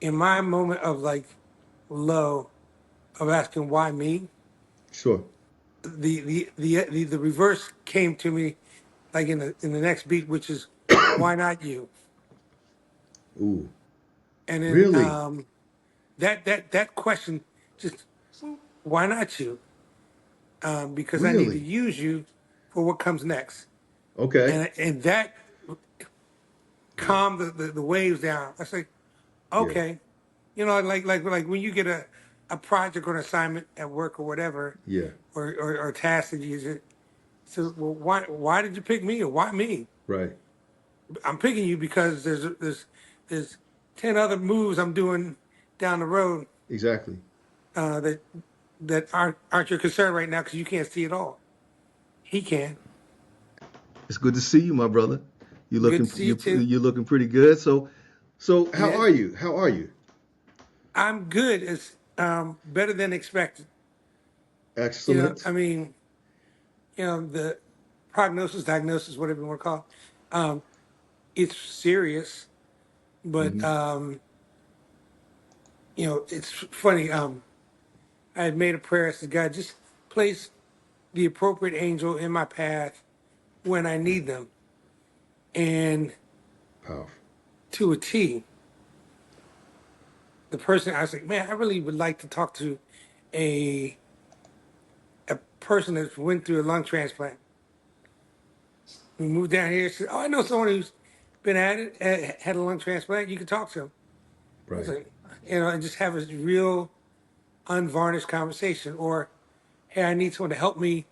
In my moment of like low of asking why me, Sure. the reverse came to me like in the next beat, which is why not you? Ooh. And then Really? that question just why not you? Because I need to Really? use you for what comes next, Okay. and that Yeah. calmed the waves down. I say, Yeah. okay, like when you get a project or an assignment at work or whatever, Yeah. or task that you just so well, why did you pick me or why me? Right. I'm picking you because there's 10 other moves I'm doing down the road Exactly. that aren't your concern right now because you can't see it all. He can. It's good to see you, my brother. You Good looking to see you you too. you're looking pretty good. So how Yeah, are you? How are you? I'm good. It's better than expected. Excellent. I mean, the prognosis, diagnosis, whatever you want to call it, it's serious, but Hmm. it's funny. I had made a prayer. I said, God, just place the appropriate angel in my path when I need them, and Powerful. to a T. The person I was like, man, I really would like to talk to a a person that went through a lung transplant. We moved down here. Said, oh, I know someone who's been at it, had a lung transplant. You can talk to him. I was Right. like, and just have a real unvarnished conversation. Or, hey, I need someone to help me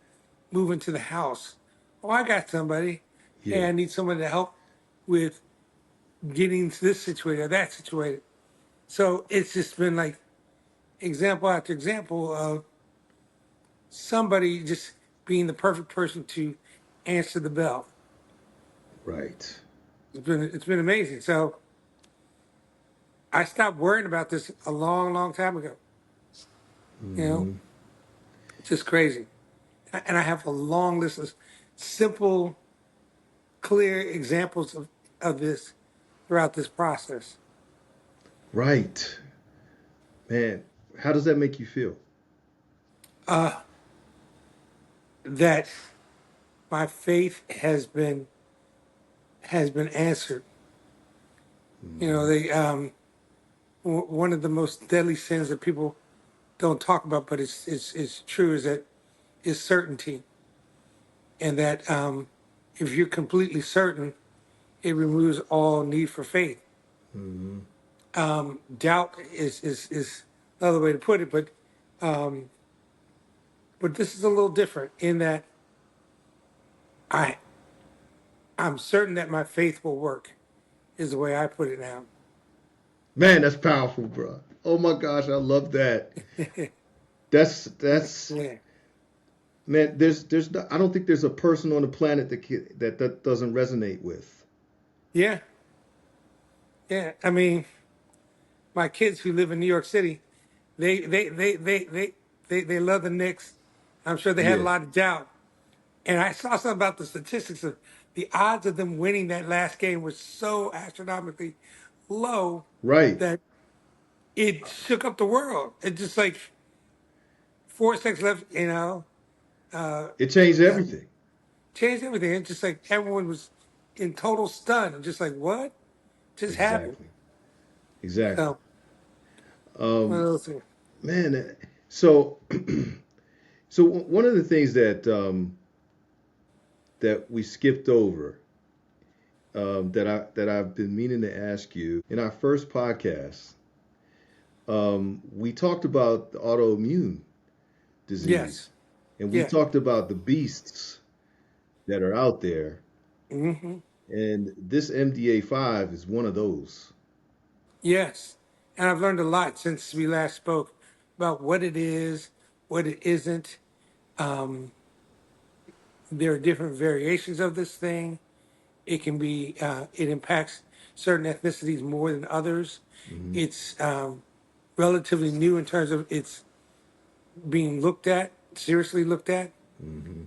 move into the house. Oh, I got somebody. Hey, Yeah. I need someone to help with getting to this situated or that situated. So it's just been like example after example of somebody just being the perfect person to answer the bell. Right. It's been amazing. So I stopped worrying about this a long, long time ago. You know, Hmm. it's just crazy. And I have a long list of simple, clear examples of this throughout this process. Right. Man, how does that make you feel? That my faith has been answered. Hmm. They one of the most deadly sins that people don't talk about, but it's true, is that is certainty, and that if you're completely certain, it removes all need for faith. Hmm. Doubt is another way to put it, um, but this is a little different in that I I'm certain that my faith will work. Is the way I put it now. Man, that's powerful, bro. Oh my gosh, I love that. That's Yeah, man. There's I don't think there's a person on the planet that doesn't resonate with. yeah, yeah. I mean, my kids who live in New York City, they love the Knicks. I'm sure they had a Yeah. lot of doubt. And I saw something about the statistics of the odds of them winning that last game was so astronomically low Right. that it shook up the world. It just like 4 seconds left, It changed uh, everything. changed everything. It's just like everyone was in total stun. And just like, what just happened? Exactly. Exactly. So, one of Um, those things. man, so so one of the things that we skipped over that I've been meaning to ask you in our first podcast, we talked about the autoimmune disease, Yes. and we Yeah. talked about the beasts that are out there, Hmm. and this MDA5 is one of those. Yes. And I've learned a lot since we last spoke about what it is, what it isn't. Um, there are different variations of this thing. It impacts certain ethnicities more than others. Hmm. It's relatively new in terms of its being looked at, seriously looked at. Hmm.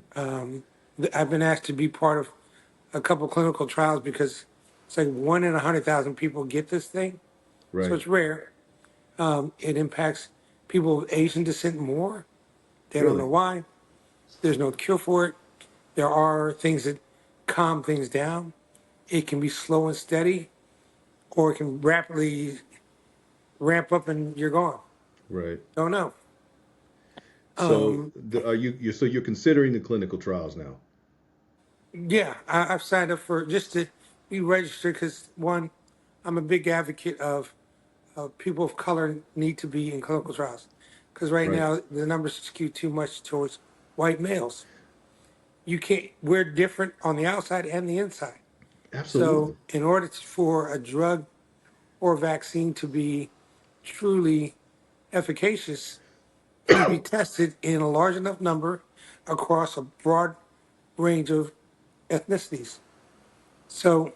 I've been asked to be part of a couple clinical trials because it's like 1 in 100,000 people get this thing. so Right. it's rare. It impacts people of Asian descent more. They don't know Really. why. There's no cure for it. There are things that calm things down. It can be slow and steady, or it can rapidly ramp up and you're gone. Right. Don't know. So Um, are you're considering the clinical trials now? yeah, I've signed up for just to be registered because one, I'm a big advocate of people of color need to be in clinical trials because right Right. now the numbers skew too much towards white males. You can't. We're different on the outside and the inside. So, Absolutely. in order for a drug or vaccine to be truly efficacious, it needs to be tested in a large enough number across a broad range of ethnicities. So,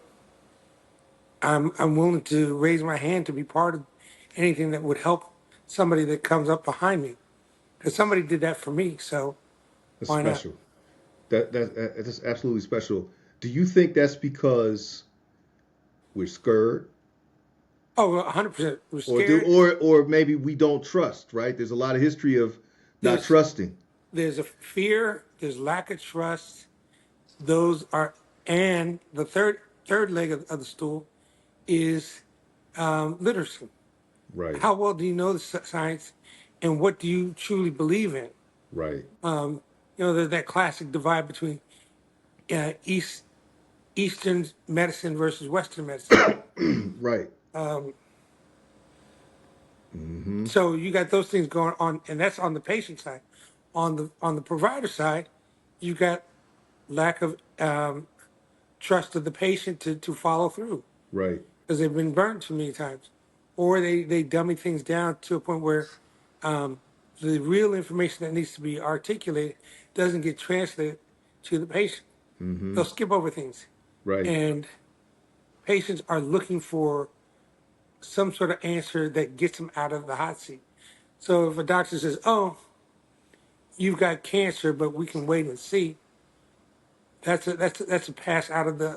I'm willing to raise my hand to be part of anything that would help somebody that comes up behind me because somebody did that for me. So That's why not? special. That's absolutely special. Do you think that's because we're scared, Oh, 100%. We're or do scared. or maybe we don't trust? Right. There's a lot of history of not There's trusting. there's a fear. There's lack of trust. Those are, and the third leg of the stool is literacy. Right. How well do you know the science, and what do you truly believe in? Right. There's that classic divide between Eastern medicine versus Western medicine. Right. So you got those things going on, and that's on the patient side. On the provider side, you got lack of trust of the patient to follow through Right. because they've been burned too many times, or they dummy things down to a point where the real information that needs to be articulated doesn't get translated to the patient. They'll skip over things, Right. and patients are looking for some sort of answer that gets them out of the hot seat. So if a doctor says, "Oh, you've got cancer, but we can wait and see," that's a pass out of the,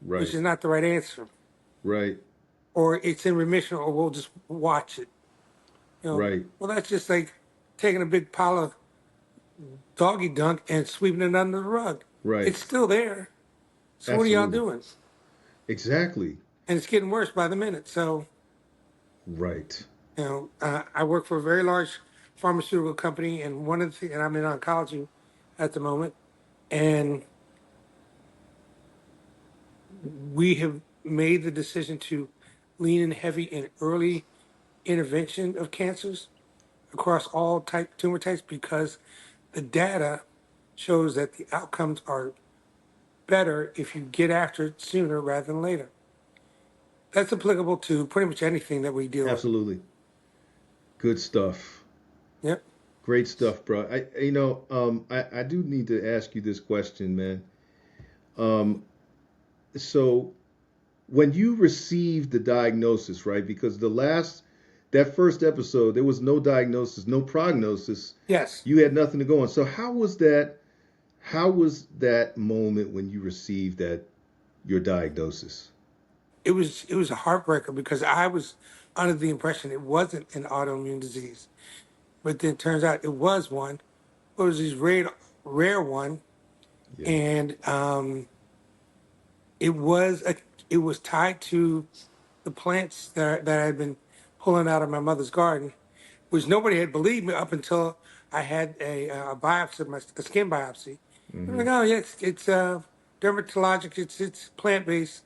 which Right. is not the right answer. Right. Or it's in remission, or we'll just watch it. Right. Well, that's just like taking a big pile of doggy dunk and sweeping it under the rug. Right. It's still there. So what are y'all Absolutely. doing? Exactly. And it's getting worse by the minute. So, Right. I work for a very large pharmaceutical company, and one of the things, and I'm in oncology at the moment, and we have made the decision to lean in heavy in early intervention of cancers across all type tumor types because the data shows that the outcomes are better if you get after it sooner rather than later. That's applicable to pretty much anything that we deal with. Absolutely. Good stuff. Yep. Great stuff, bro. I do need to ask you this question, man. Um, so when you received the diagnosis, right? Because that first episode, there was no diagnosis, no prognosis. Yes. You had nothing to go on. So how was that? How was that moment when you received your diagnosis? It was a heartbreaker because I was under the impression it wasn't an autoimmune disease, but then it turns out it was one. It was this rare one, Yeah. and it was it was tied to the plants that I had been pulling out of my mother's garden, which nobody had believed me up until I had a biopsy, a skin biopsy. They're Mm-hmm. like, oh yeah, it's dermatologic, it's plant based,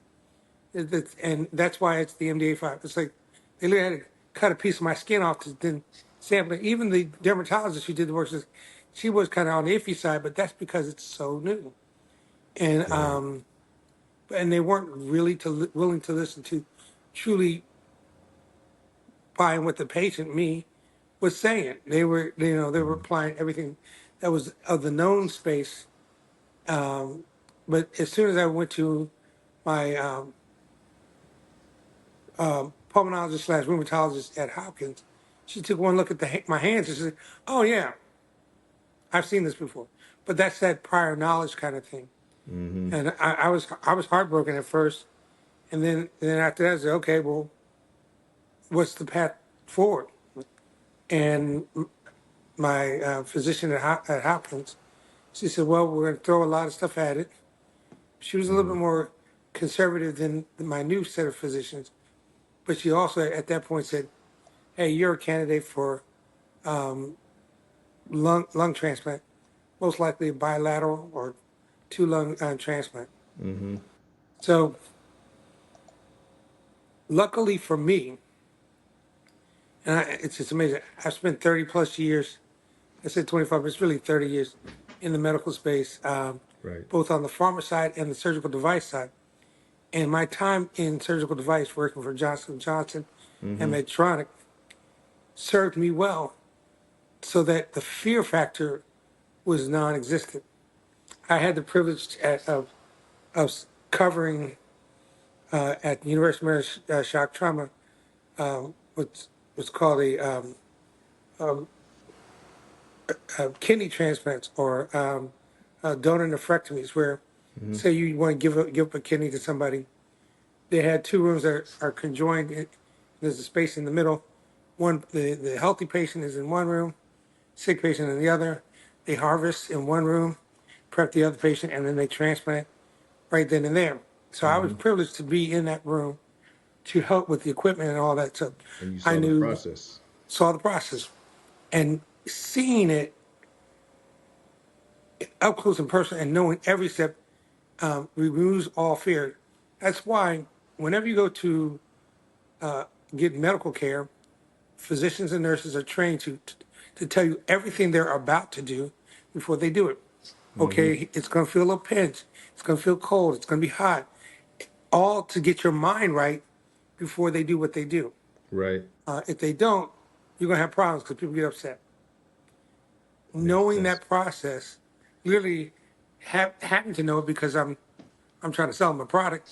and that's why it's the MDA5. It's like they literally had to cut a piece of my skin off to then sample it. Even the dermatologist who did the work says she was kind of on the iffy side, but that's because it's so new. And Right. they weren't really willing to listen to truly buying what the patient, me, was saying. They were applying everything that was of the known space. But as soon as I went to my pulmonologist slash rheumatologist at Hopkins, she took one look at my hands and said, "Oh yeah, I've seen this before." But that's that prior knowledge kind of thing. Mm-hmm. And I was heartbroken at first, and then after that, I said, "Okay, well, what's the path forward? And my physician at Hopkins, she said, well, we're going to throw a lot of stuff at it. She was a little Mm-hmm. bit more conservative than my new set of physicians, but she also at that point said, hey, you're a candidate for lung transplant, most likely a bilateral or two lung transplant. Mm-hmm. So luckily for me, it's just amazing. I've spent 30 plus years, I said 25, but it's really 30 years in the medical space, Right. both on the pharma side and the surgical device side. And my time in surgical device working for Johnson & Johnson and Mm-hmm. Medtronic served me well so that the fear factor was non-existent. I had the privilege of covering at the University of Maryland Shock Trauma what's called kidney transplants or donor nephrectomies, where Mm-hmm. say you want to give up a kidney to somebody. They had two rooms that are conjoined. There's a space in the middle. The healthy patient is in one room, sick patient in the other. They harvest in one room, prep the other patient, and then they transplant right then and there. So I was Mm-hmm. privileged to be in that room to help with the equipment and all that. So And you I saw the knew, process. saw the process, and seeing it up close and personal, and knowing every step removes all fear. That's why whenever you go to get medical care, physicians and nurses are trained to tell you everything they're about to do before they do it. Mm-hmm. Okay, it's going to feel a pinch. It's going to feel cold. It's going to be hot. All to get your mind right before they do what they do. Right. If they don't, you're going to have problems because people get upset. Makes Knowing sense. that process, literally having to know it because I'm trying to sell them a product.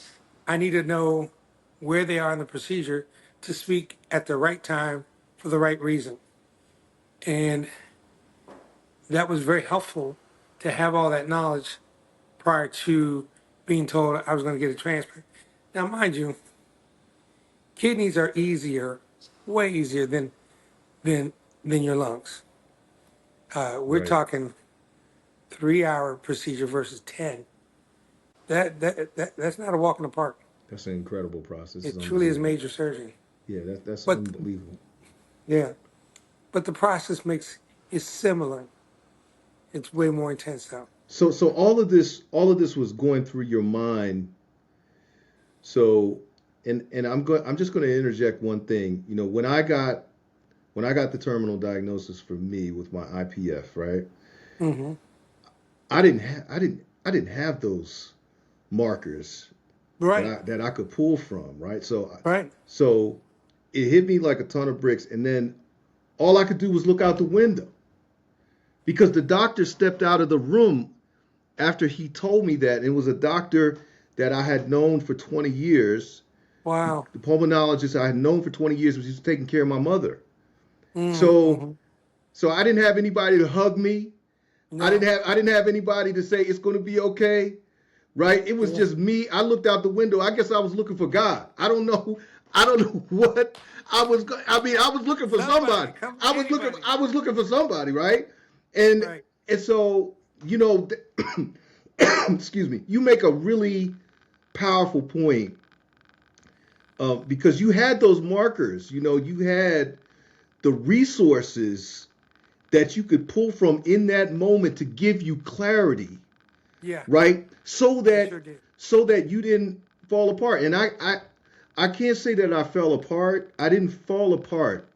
I need to know where they are in the procedure to speak at the right time for the right reason. And that was very helpful to have all that knowledge prior to being told I was going to get a transplant. Now, mind you, kidneys are easier, way easier than than your lungs. We're Right. talking 3 hour procedure versus 10. That's not a walk in the park. That's an incredible process. It's It truly is unbelievable. major surgery. Yeah, that's But unbelievable. yeah, but the process makes is similar. It's way more intense though. So all of this was going through your mind. So and I'm just going to interject one thing. You know, when I got the terminal diagnosis for me with my IPF, right? Hmm. I didn't have those markers that Right, I could pull from, right? right. So it hit me like a ton of bricks, and then all I could do was look out the window because the doctor stepped out of the room after he told me that. It was a doctor that I had known for 20 years, Wow. the pulmonologist I had known for 20 years, was just taking care of my mother. So Mm-hmm. so I didn't have anybody to hug me. No. I didn't have anybody to say it's going to be okay, right? It was Yeah. just me. I looked out the window. I guess I was looking for God. I don't know. I don't know what I was. I mean, I was looking for somebody. Somebody, come, I was looking. anybody. I was looking for somebody, right? And Right. and so you know, excuse me. You make a really powerful point because you had those markers. You know, you had the resources that you could pull from in that moment to give you clarity, Yeah, right? So I that sure did. you didn't fall apart. And I can't say that I fell apart. I didn't fall apart.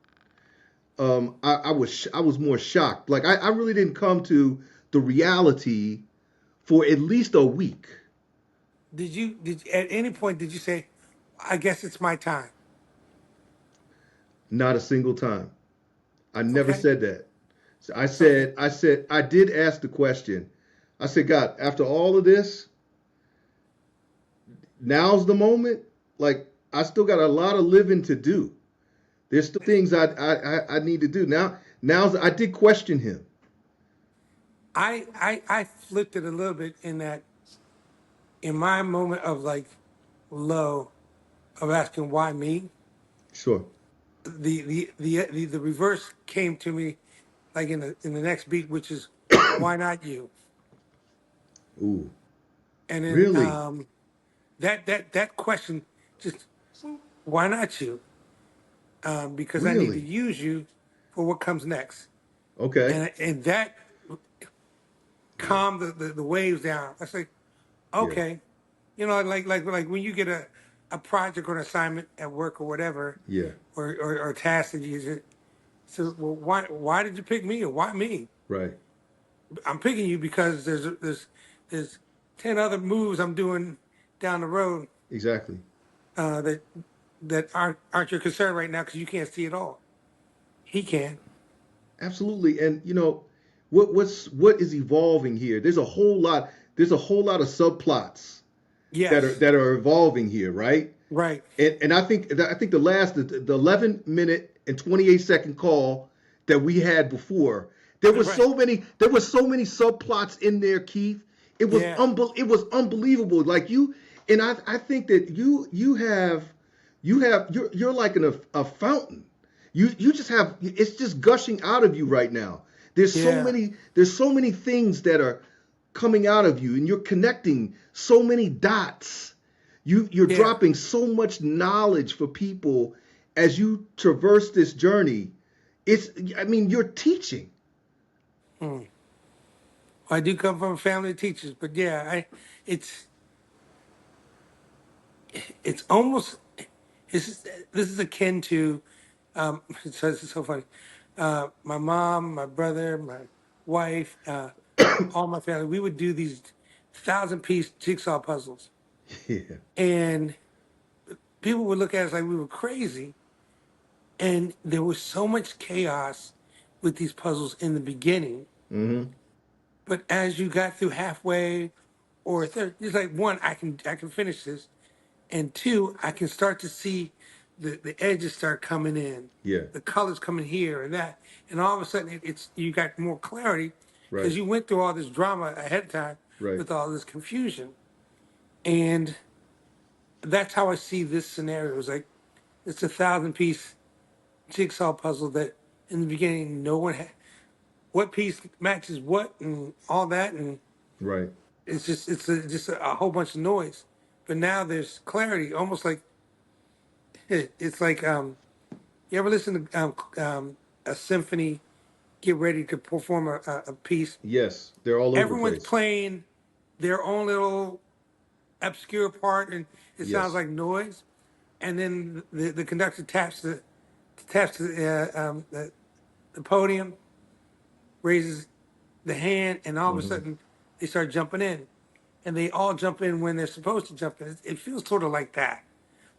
I was more shocked. Like I really didn't come to the reality for at least a week. Did at any point did you say, I guess it's my time? Not a single time. I never Okay. said that. So Okay. I did ask the question. I said, God, after all of this, now's the moment. Like I still got a lot of living to do. There's still things I need to do. I did question him. I flipped it a little bit in that in my moment of like low of asking why me, Sure. the reverse came to me like in the next beat, which is why not you? Ooh, And then really? that question just why not you? Because I need to Really? use you for what comes next, Okay. and that Yeah. calmed the waves down. I say, Yeah. okay, you know, like when you get a project or an assignment at work or whatever, Yeah. or a task that you just, so well, why did you pick me or why me? Right. I'm picking you because there's 10 other moves I'm doing down the road Exactly. that aren't your concern right now because you can't see it all. He can. Absolutely. And what is evolving here? There's a whole lot. There's a whole lot of subplots Yes. that are evolving here, right? Right. And I think the 11-minute and 28-second call that we had before, Right. there was so many subplots in there, Keith. Yeah. It was unbelievable. Like you and I think that you're like a fountain. You just have it's just gushing out of you right now. Yeah. There's so many things that are coming out of you, and you're connecting so many dots. You're Yeah. dropping so much knowledge for people as you traverse this journey. It's I mean you're teaching. Hmm. I do come from a family of teachers, but yeah, it's it's almost this is akin to this is so funny. My mom, my brother, my wife, all my family, we would do these 1,000-piece jigsaw puzzles, Yeah. and people would look at us like we were crazy. And there was so much chaos with these puzzles in the beginning, Mm-hmm. but as you got through halfway or a third, it's like one, I can finish this, and two, I can start to see the edges start coming in, Yeah. the colors coming here and that, and all of a sudden it's you got more clarity Right. because you went through all this drama ahead of time Right. with all this confusion, and that's how I see this scenario. It's like it's 1,000-piece jigsaw puzzle that in the beginning no one had. What piece matches what and all that, and Right. just a whole bunch of noise. But now there's clarity, almost like it's like you ever listen to a symphony get ready to perform a piece? Yes. They're all over the Everyone's place. playing their own little obscure part, and it sounds Yes. like noise. And then the conductor taps the podium, raises the hand, and all of a Mm-hmm. sudden they start jumping in, and they all jump in when they're supposed to jump in. It feels sort of like that.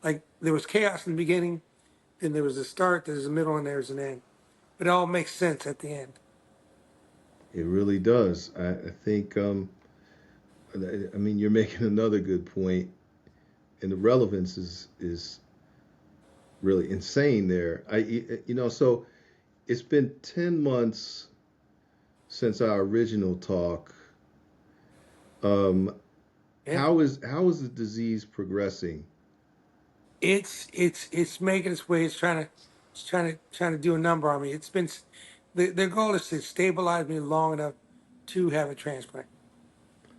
Like there was chaos in the beginning, then there was a start, there's a middle, and there's an end. But it all makes sense at the end. It really does. I think I mean you're making another good point, and the relevance is really insane there. So it's been 10 months since our original talk. Um, Yeah, how is the disease progressing? it's making its way. It's trying to do a number on me. Their goal is to stabilize me long enough to have a transplant.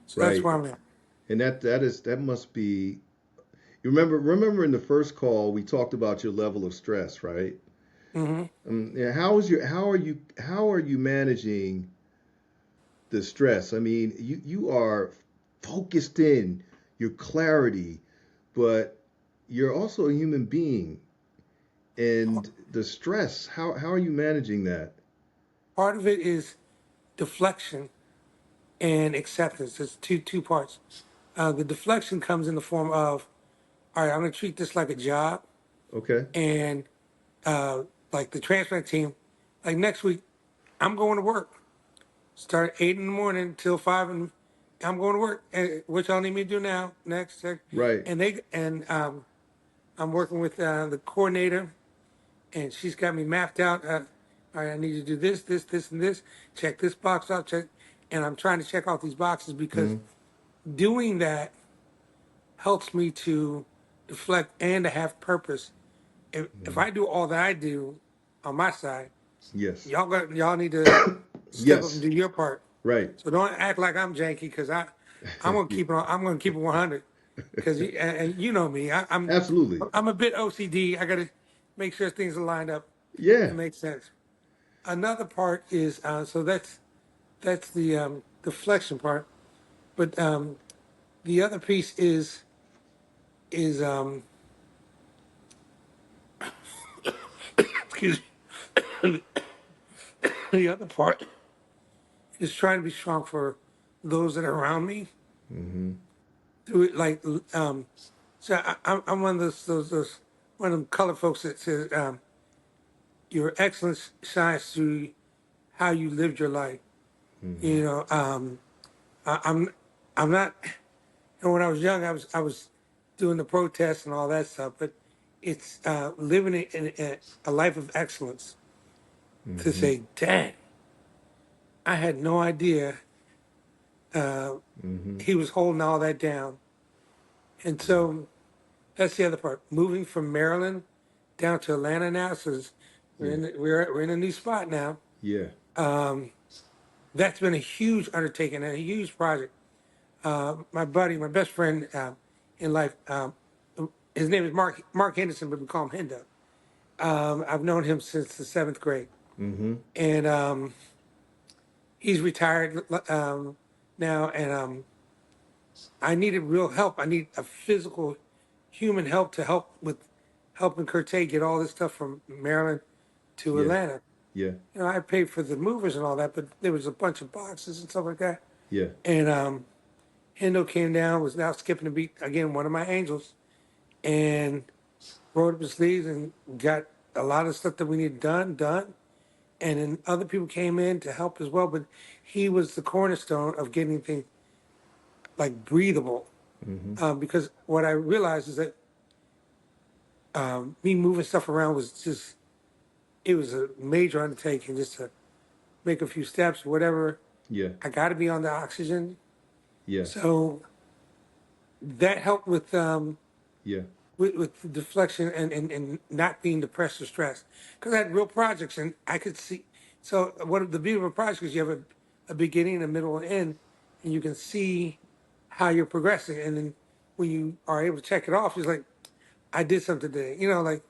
So that's Right, where I'm at. and that must be. You remember in the first call we talked about your level of stress, right? Hmm. Yeah, how are you managing the stress? I mean, you are focused in your clarity, but you're also a human being, and the stress. How are you managing that? Part of it is deflection and acceptance. It's two parts. The deflection comes in the form of, all right, I'm going to treat this like a job, Okay. and uh, like the transplant team, like next week, I'm going to work. Start 8 in the morning till 5, and I'm going to work. And what y'all need me to do now? Next, Right. and I'm working with the coordinator, and she's got me mapped out. All right, I need you to do this, this, this, and this. Check this box off. Check, and I'm trying to check off these boxes because Mm-hmm. doing that helps me to deflect and to have purpose if I do all that I do on my side, Yes. y'all need to step up and Yes. do your part. Right. So don't act like I'm janky because I'm gonna Yeah. keep it on. I'm gonna keep it 100 because and you know me. Absolutely. I'm a bit OCD. I gotta make sure things are lined up Yeah. and make sense. Another part is so that's the flexion part, but the other piece is excuse me, the other part is trying to be strong for those that are around me. Mm-hmm. Through it, like so I'm one of those one of them color folks that says your excellence shines through how you lived your life. Mm-hmm. You know, I'm not. And when I was young, I was doing the protests and all that stuff. But it's living in a life of excellence to Mm-hmm. say, dang, I had no idea Mm-hmm. he was holding all that down. And so that's the other part. Moving from Maryland down to Atlanta now, so Yeah. we're in a new spot now. Yeah. That's been a huge undertaking and a huge project. My buddy, my best friend in life, his name is Mark Henderson, but we call him Hendo. I've known him since the seventh grade, Mm-hmm. and he's retired now. And I needed real help. I need a physical, human help to help with helping Curte get all this stuff from Maryland to Yeah. Atlanta. Yeah. You know, I paid for the movers and all that, but there was a bunch of boxes and stuff like that. Yeah. And Hendo came down, was now skipping the beat again, one of my angels, and rolled up his sleeves and got a lot of stuff that we needed done. And then other people came in to help as well, but he was the cornerstone of getting things like breathable. Mm-hmm. Because what I realized is that me moving stuff around was just, it was a major undertaking just to make a few steps, whatever. Yeah. I got to be on the oxygen. Yeah. So that helped Yeah. with the deflection and not being depressed or stressed. Because I had real projects and I could see. So what the beauty of a project is you have a beginning, a middle, and end, and you can see how you're progressing. And then when you are able to check it off, it's like, I did something today. You know, like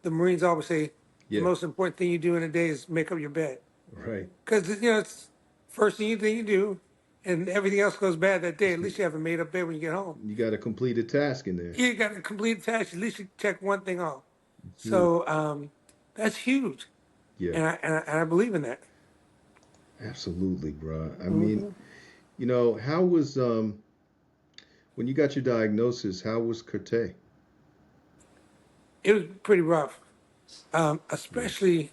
the Marines always say, the Yeah. most important thing you do in a day is make up your bed. Right. Because, you know, it's first thing you do, and everything else goes bad that day. At least you have a made up bed when you get home. You got a completed task in there. You got a complete task. At least you check one thing off. Good. So that's huge, Yeah. and I believe in that. Absolutely, bro. I mean, Hmm. how was when you got your diagnosis? How was Kate? It was pretty rough, Yeah. especially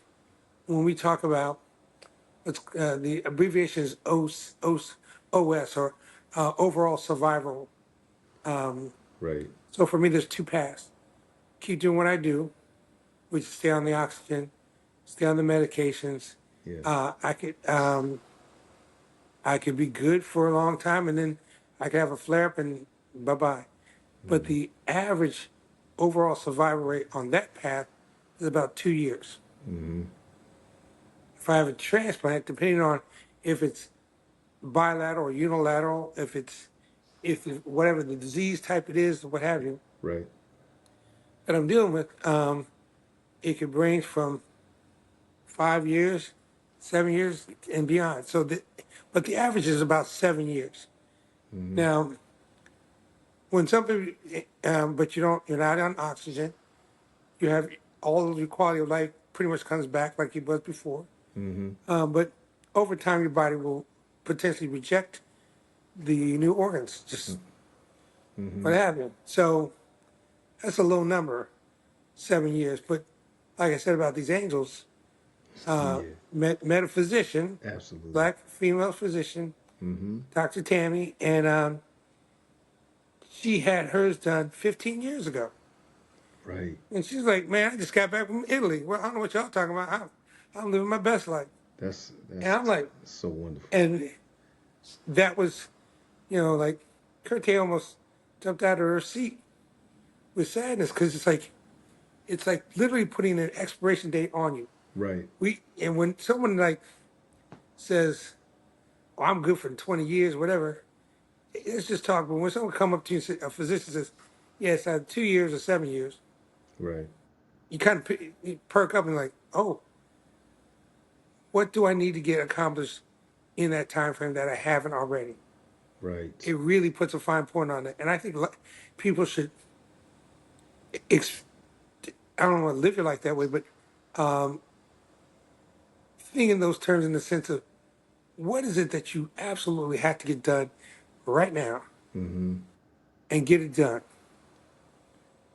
when we talk about what's the abbreviation is OS or overall survival. Um, Right. so for me, there's two paths: keep doing what I do, which is stay on the oxygen, stay on the medications. Yeah. Uh, I could um, I could be good for a long time, and then I could have a flare up and bye bye. But Mm-hmm. the average overall survival rate on that path is about 2 years. Mm-hmm. If I have a transplant, depending on if it's bilateral or unilateral, if whatever the disease type it is, what have you, Right. that I'm dealing with, it could range from 5 years, 7 years, and beyond. But the average is about 7 years. Mm-hmm. Now, when some people, but you're not on oxygen. You have all of your quality of life pretty much comes back like it was before. Mm-hmm. But over time, your body will potentially reject the new organs, just Mm-hmm. what have you. So that's a low number, 7 years. But like I said about these angels, Yeah. met a physician, Absolutely. black female physician, Mm-hmm. Dr. Tammy, and she had hers done 15 years ago. Right. And she's like, man, I just got back from Italy. Well, I don't know what y'all talking about. I'm living my best life. That's And that's I'm like, so wonderful. and that was, like, Kurt almost jumped out of her seat with sadness because it's like, it's like literally putting an expiration date on you. Right. And when someone like says, "Oh, I'm good for 20 years," whatever, it's just talk. But when someone come up to you, a physician says, "Yes, I had 2 years or 7 years," Right. you kind of you perk up and like, "Oh, what do I need to get accomplished in that time frame that I haven't already?" Right. It really puts a fine point on it, and I think people should. Ex- I don't want to live it like that way, but think in those terms in the sense of what is it that you absolutely have to get done right now Mm-hmm. and get it done.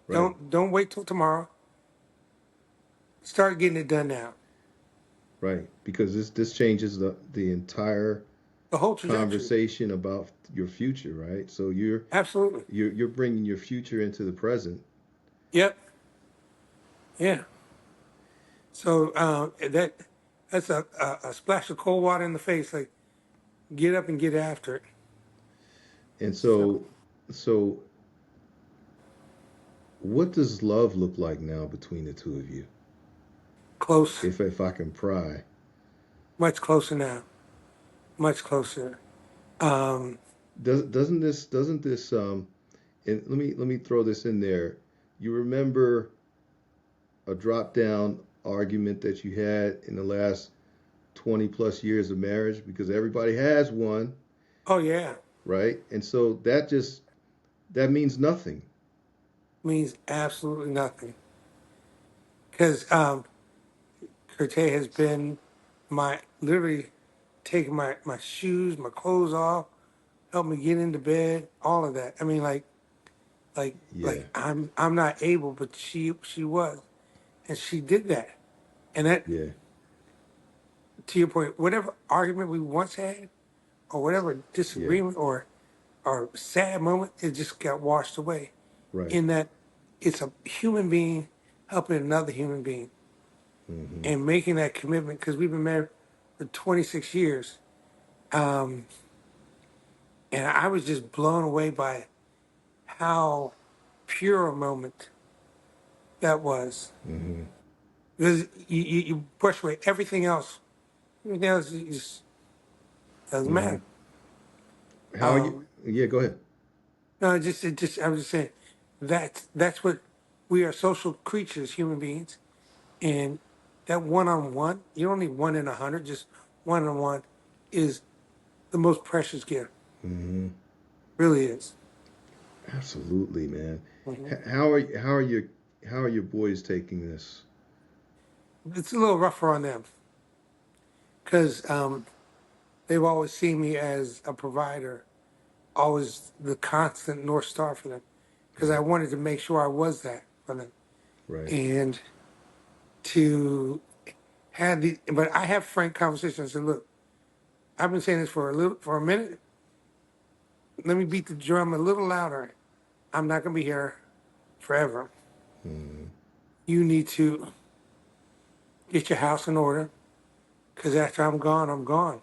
Right. Don't wait till tomorrow. Start getting it done now. Right. Because this changes the entire The whole trajectory. conversation about your future, right? So Absolutely. you're bringing your future into the present. Yep. Yeah. So that's a splash of cold water in the face. Like get up and get after it. And So so what does love look like now between the two of you? close, If I can pry. much closer now. Much closer. Um, Doesn't this and let me throw this in there. You remember a drop down argument that you had in the last 20 plus years of marriage, because everybody has one, oh yeah, right? And so that means nothing. means absolutely nothing. Because Curte has been my literally taking my shoes, my clothes off, help me get into bed, all of that. I mean, like Yeah. like I'm not able, but she was, and she did that. And that, Yeah. to your point, whatever argument we once had, or whatever Yeah. disagreement or sad moment, it just got washed away. Right. In that, it's a human being helping another human being Mm-hmm. and making that commitment because we've been married for 26 years. Um, and I was just blown away by how pure a moment that was. Mm-hmm. Because you brush away everything else just doesn't Mm-hmm. matter. How are you? Um, Yeah, go ahead. no, I was just saying that's what we are, social creatures, human beings, and that one-on-one, you don't need one in 100, just one-on-one is the most precious gift. Mm-hmm. Really is. Absolutely, man. Hmm. How are your boys taking this? It's a little rougher on them because they've always seen me as a provider, always the constant North Star for them because I Right. wanted to make sure I was that for them. Right. And to have but I have frank conversations. I said, look, I've been saying this for a minute. Let me beat the drum a little louder. I'm not going to be here forever. Mm-hmm. You need to get your house in order because after I'm gone, I'm gone.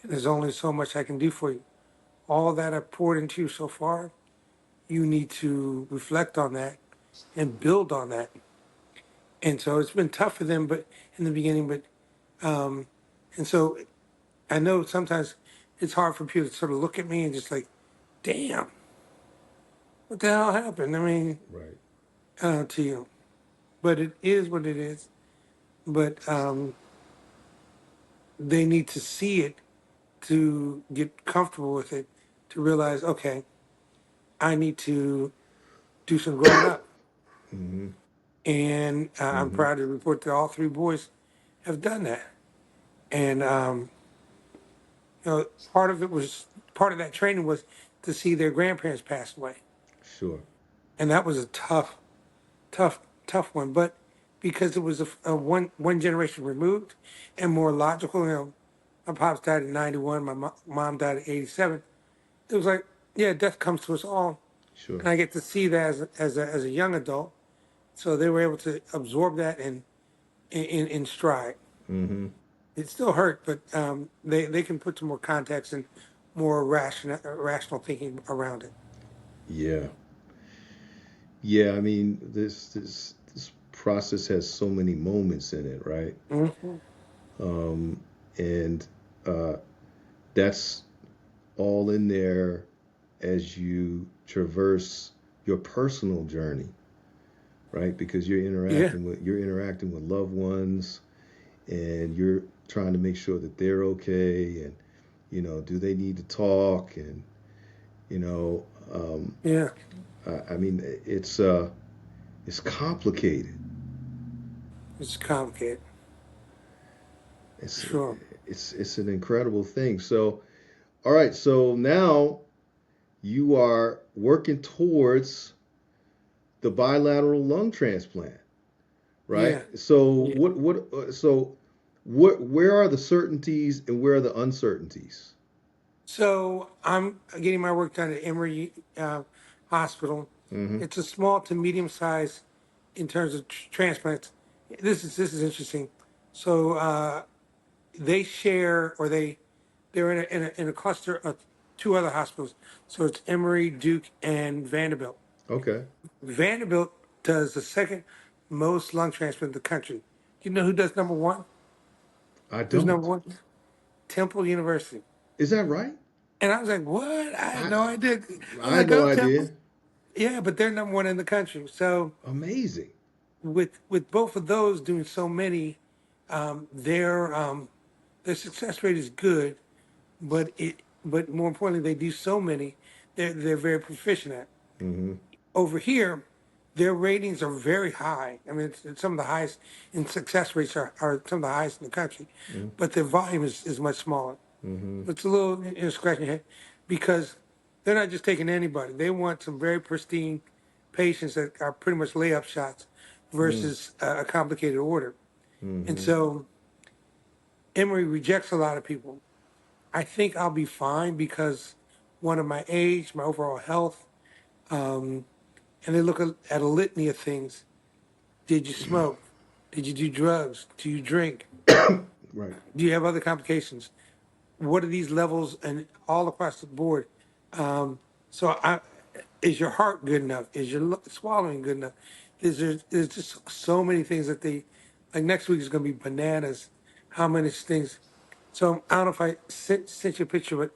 And there's only so much I can do for you. All that I've poured into you so far, you need to reflect on that and build on that. And so it's been tough for them, but in the beginning, um, and so I know sometimes it's hard for people to sort of look at me and just like, damn, what the hell happened? I mean, Right. to you, but it is what it is. But they need to see it to get comfortable with it, to realize, okay, I need to do some growing up. Mm-hmm. And I'm Mm-hmm. proud to report that all three boys have done that. And you know, part of that training was to see their grandparents pass away, Sure. and that was a tough one. But because it was a one generation removed and more logical, you know, my pops died in '91, my mom died at '87. It was like, yeah, death comes to us all, Sure. and I get to see that as a young adult. So they were able to absorb that in stride. Mm-hmm. It still hurt, but they can put some more context and more rational thinking around it. Yeah. Yeah. I mean, this process has so many moments in it, right? Hmm. And uh, that's all in there as you traverse your personal journey, right? Because Yeah, you're interacting with loved ones, and you're trying to make sure that they're okay, and do they need to talk, and you know, um, yeah, I mean, it's complicated. it's complicated. It's Sure. it's an incredible thing. So, all right, so now you are working towards the bilateral lung transplant, right? Yeah. So Yeah. where are the certainties and where are the uncertainties? So I'm getting my work done at Emory Hospital. Mm-hmm. It's a small to medium size in terms of transplants. This is interesting. So they share, or they're in a cluster of two other hospitals. So it's Emory, Duke, and Vanderbilt. Okay. Vanderbilt does the second most lung transplant in the country. You know who does number one? I Who's number don't. one? Temple University. Is that right? And I was like, what? I had I no idea. I was I had like, no go Temple. idea. Yeah, but they're number one in the country. So Amazing. with both of those doing so many, their success rate is good, but more importantly, they do so many. They're very proficient at. Mm-hmm. Over here, their ratings are very high. I mean, it's some of the highest, and success rates are some of the highest in the country, but their volume is much smaller. Mm-hmm. It's a little scratching your head because they're not just taking anybody. They want some very pristine patients that are pretty much layup shots versus a complicated order. And Mm-hmm. so Emory rejects a lot of people. I think I'll be fine because one of my age, my overall health, and they look at a litany of things. Did you smoke? Did you do drugs? Do you drink? Right. Do you have other complications? What are these levels and all across the board? So is your heart good enough? Is your swallowing good enough? There's just so many things that like next week is going to be bananas. How many things? So I don't know if I sent you a picture, but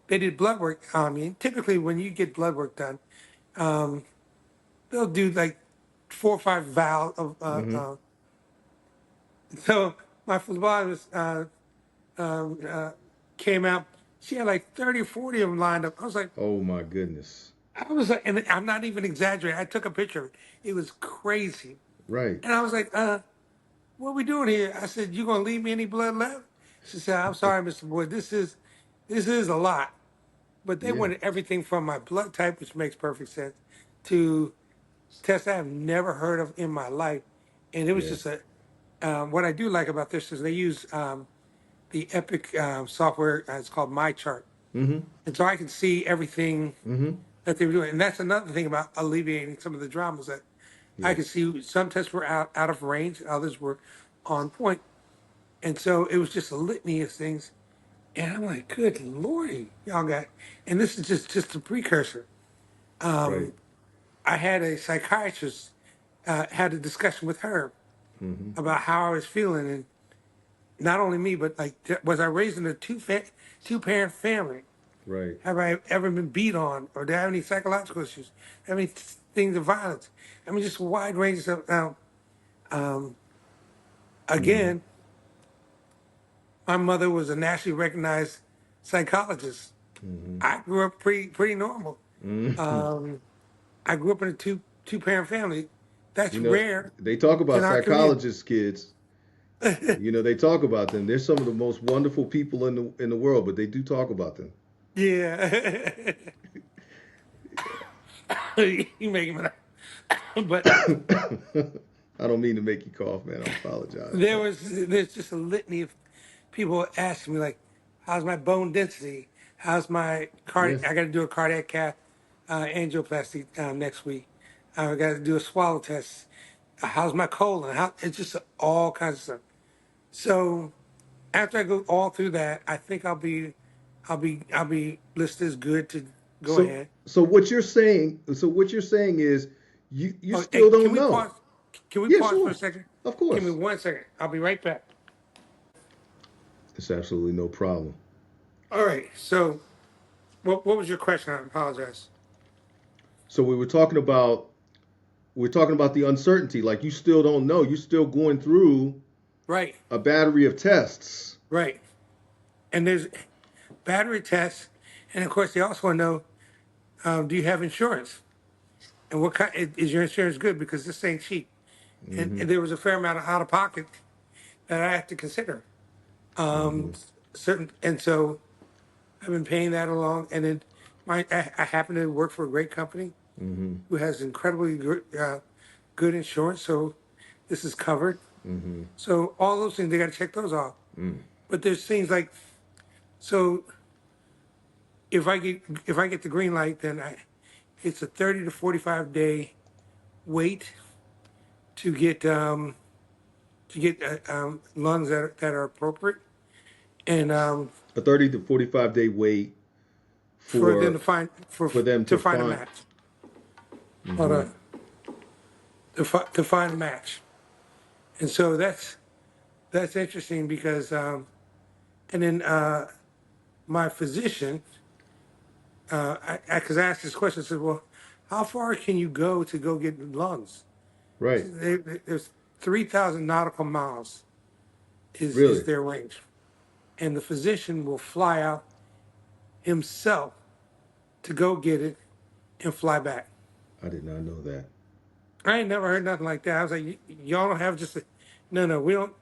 they did blood work on me. And typically, when you get blood work done, they'll do like 4 or 5 valves of. Mm-hmm. So my phlebotomist um, uh, came out. She had like 30 or 40 of them lined up. Oh my goodness. I was like, and I'm not even exaggerating. I took a picture of it. It was crazy. Right. And I was like, what are we doing here? I said, you gonna leave me any blood left? She said, I'm sorry, Mr. Boyd. This is a lot. But they Yeah. wanted everything from my blood type, which makes perfect sense, to tests I have never heard of in my life. And it was Yeah. just what I do like about this is they use the Epic software. It's called MyChart. Mm-hmm. And so I can see everything Mm-hmm. that they were doing. And that's another thing about alleviating some of the dramas that I Yeah. could see some tests were out of range, others were on point. And so it was just a litany of things. And I'm like, good lordy, y'all got, and this is just a precursor. Right. I had a psychiatrist, had a discussion with her Mm-hmm. about how I was feeling. And not only me, but like, was I raised in a two parent family? Right. Have I ever been beat on, or do I have any psychological issues? Have any things of violence? I mean, just a wide range of stuff. Now, Mm-hmm. again, my mother was a nationally recognized psychologist. Mm-hmm. I grew up pretty normal. Mm-hmm. Um, I grew up in a two parent family. That's You know, rare they talk about in our community. psychologists, kids. They talk about them. They're some of the most wonderful people in the world, but they do talk about them. Yeah, you make me laugh. But I don't mean to make you cough, man. I apologize, but there's just a litany of people asking me like, "How's my bone density? How's my yeah, cardiac? I got to do a cardiac cath, angioplasty next week. I got to do a swallow test. How's my colon? It's just all kinds of stuff. So after I go all through that, I think I'll be listed as good to go So ahead. so what you're saying is you Oh, hey, still can don't we know. pause? Can we Yeah, pause for a sure. second? Of Give me course. 1 second. I'll be right back. It's absolutely no problem. All right. So, what was your question? I apologize. So we're talking about the uncertainty. Like you still don't know. You're still going through Right. a battery of tests. Right. And there's battery tests, and of course they also want to know, do you have insurance? And what kind is your insurance good? Because this ain't cheap. And there was a fair amount of out of pocket that I have to consider. Mm-hmm. Certain, and so I've been paying that along. And then I happen to work for a great company Mm-hmm. who has incredibly good insurance, so this is covered. Mm-hmm. So all those things they got to check those off. Mm. But there's things like, so if I get the green light, then it's a 30 to 45 day wait to get lungs that are appropriate, and A 30 to 45 day wait for them for to find for them to to find a find. match. Hold Mm-hmm. on, to find a match, and so that's interesting because and then my physician, because I asked this question, I said, well, how far can you go to go get lungs? Right. There's 3,000 nautical miles is Really? their range, and the physician will fly out himself to go get it and fly back. I did not know that. I ain't never heard nothing like that. I was like, y'all don't have just a, no, we don't.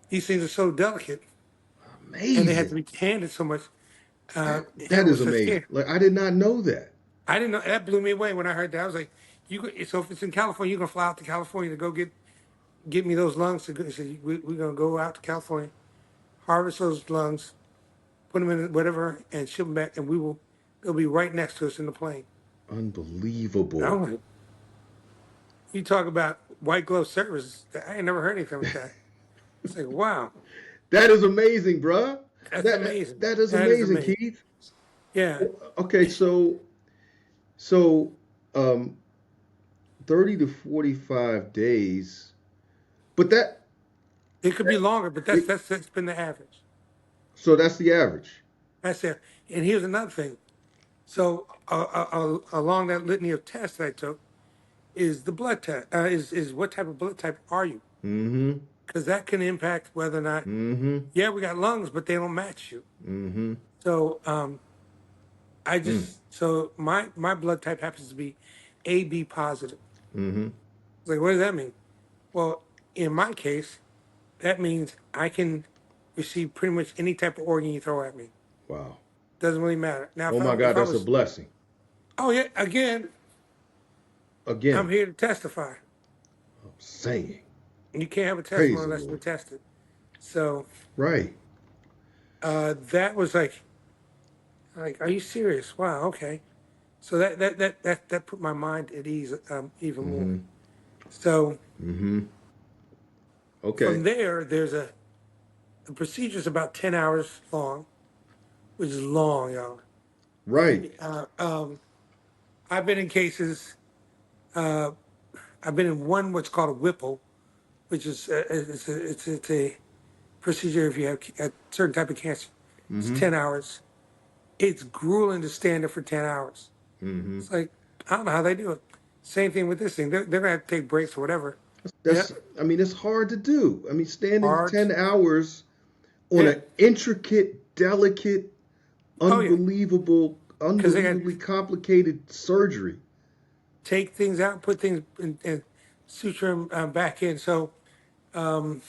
These things are so delicate, and they have to Amazing. be handed so much. That Everyone is was so amazing. scared. Like I did not know that. I didn't know that blew me away when I heard that. I was like, so if it's in California, you're gonna fly out to California to go get me those lungs. To go, so we're gonna go out to California, harvest those lungs, put them in whatever, and ship them back, and they'll be right next to us in the plane. Unbelievable. I'm like, you talk about white glove service. I ain't never heard anything like that. It's like, wow, That is amazing, bruh. that's That amazing. that is That is amazing, amazing. Keith. Yeah, Okay, so um 30 to 45 days. But it could be longer, but it, that's been the average. so that's the average. That's it. And here's another thing. So along that litany of tests that I took is the blood test. Is what type of blood type are you? Mm-hmm. Because that can impact whether or not. Mm-hmm. Yeah, we got lungs, but they don't match you. Mm-hmm. So Mm. my blood type happens to be AB positive. Mm-hmm. It's like, what does that mean? Well, in my case, that means I can receive pretty much any type of organ you throw at me. Wow. Doesn't really matter. Now, Oh my if God, I that's a was, blessing. oh yeah, again, I'm Again, here to testify. I'm saying, You can't have a praise testimony the unless you're Lord. tested. So Right. that was like, are you serious? Wow, okay. So that put my mind at ease even more. Mm-hmm. So Mm-hmm. from Okay. there, the procedure's about 10 hours long, which is long, y'all. Right. And I've been in cases. Uh, I've been in one what's called a Whipple, which is it's a procedure if you have a certain type of cancer. It's Mm-hmm. 10 hours. It's grueling to stand there for 10 hours. Mm-hmm. It's like I don't know how they do it. Same thing with this thing. They're gonna have to take breaks or whatever. Yeah, That's I mean, it's hard to do. I mean, standing hard. 10 hours on Yeah. an intricate, delicate, Oh yeah. Because they got to unbelievably complicated surgery. take things out, put things in, and suture them back in. So and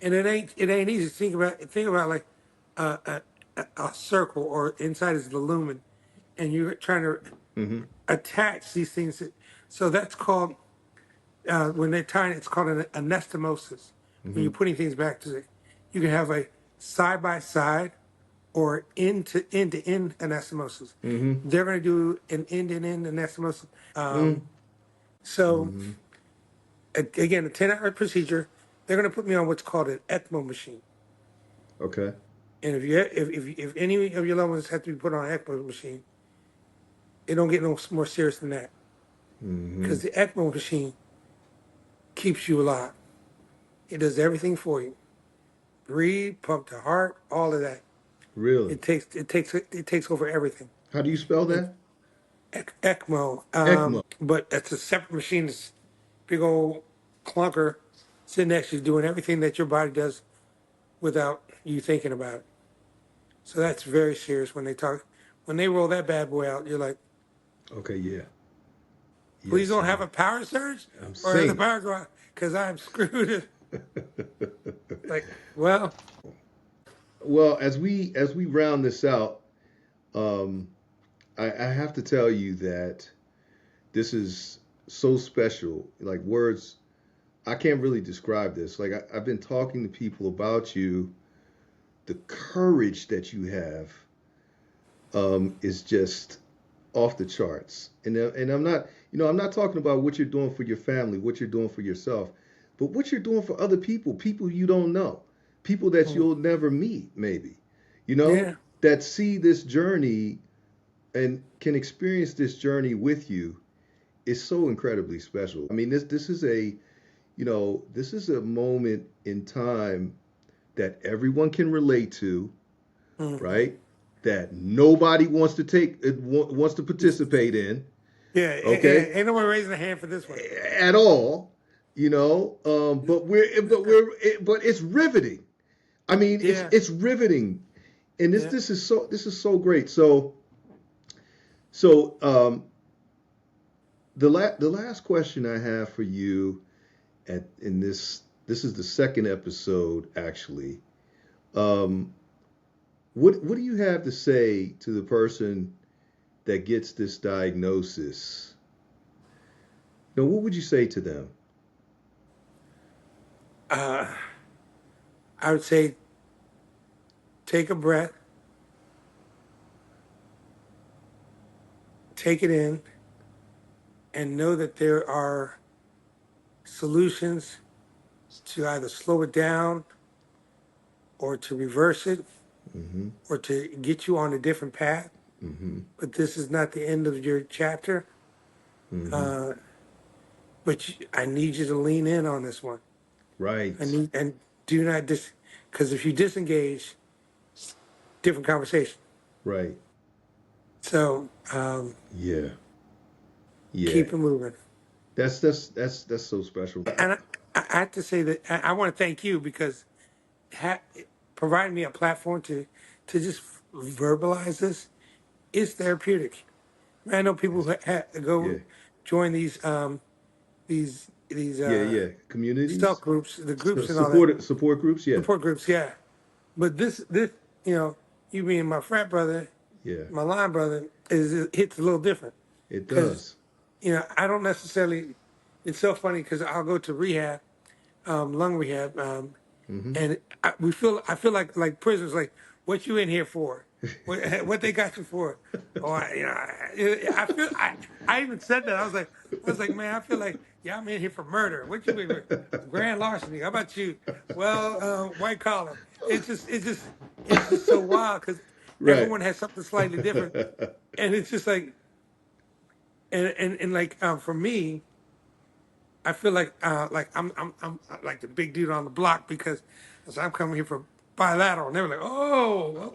it ain't easy. Think about like a circle or inside is the lumen, and you're trying to Mm-hmm. attach these things. So that's called when they're tying. It's called an anastomosis. When Mm-hmm. you're putting things back to you can have a side by side or end to end anastomosis. Mm-hmm. They're going to do an end to end anastomosis. Mm-hmm. So Mm-hmm. again, a 10-hour procedure. They're going to put me on what's called an ECMO machine. Okay. And if any of your loved ones have to be put on an ECMO machine, it don't get no more serious than that. Mm-hmm. Because the ECMO machine keeps you alive. It does everything for you. Breathe, pump the heart, all of that. Really? It takes over everything. How do you spell And that? ECMO, ECMO. but it's a separate machine. It's big old clunker sitting next to you doing everything that your body does without you thinking about it. So that's very serious when they roll that bad boy out, you're like, Okay, yeah. please Yes, don't have man. a power surge I'm or the saying. power go out because I'm screwed. Like, well, Well, as we round this out, um, I have to tell you that this is so special. Like words, I can't really describe this. Like I've been talking to people about you. The courage that you have is just off the charts. And I'm not, I'm not talking about what you're doing for your family, what you're doing for yourself, but what you're doing for other people, people you don't know, people that mm, you'll never meet, maybe, you know, yeah, that see this journey and can experience this journey with you is so incredibly special. I mean, this is this is a moment in time that everyone can relate to, hmm, right? That nobody wants to wants to participate in, yeah. okay, Ain't nobody raising a hand for this one. at all, but it's riveting. I mean, Yeah, it's riveting, and yeah. this is so great. So the last question I have for you in this is the second episode actually. Um, what do you have to say to the person that gets this diagnosis? Now, what would you say to them? Uh, I would say take a breath, take it in, and know that there are solutions to either slow it down or to reverse it Mm-hmm. or to get you on a different path. Mm-hmm. But this is not the end of your chapter. Mm-hmm. Uh, I need you to lean in on this one. Right. And do not because if you disengage, different conversation. Right. So Yeah. Yeah. keep it moving. That's so special. And I have to say that I want to thank you because ha- providing me a platform to just verbalize this is therapeutic. I know people Yes. who go Yeah. join these Yeah. Yeah. stealth Communities, groups, the groups and all that support groups. Yeah. support groups. Yeah, but this you know, you being my frat brother, Yeah. my line brother, it hits a little different It because does. I don't necessarily. It's so funny because I'll go to rehab, lung rehab, Mm-hmm. and I feel like prisoners. Like, what you in here for? What they got you for? Oh, I even said that. I was like, man, I feel like yeah, I'm in here for murder. What you in for? Grand larceny. How about you? Well, white collar. It's just so wild because Right. everyone has something slightly different, and it's just like and like for me, I feel like I'm like the big dude on the block because I'm coming here for bilateral, and they were like, oh,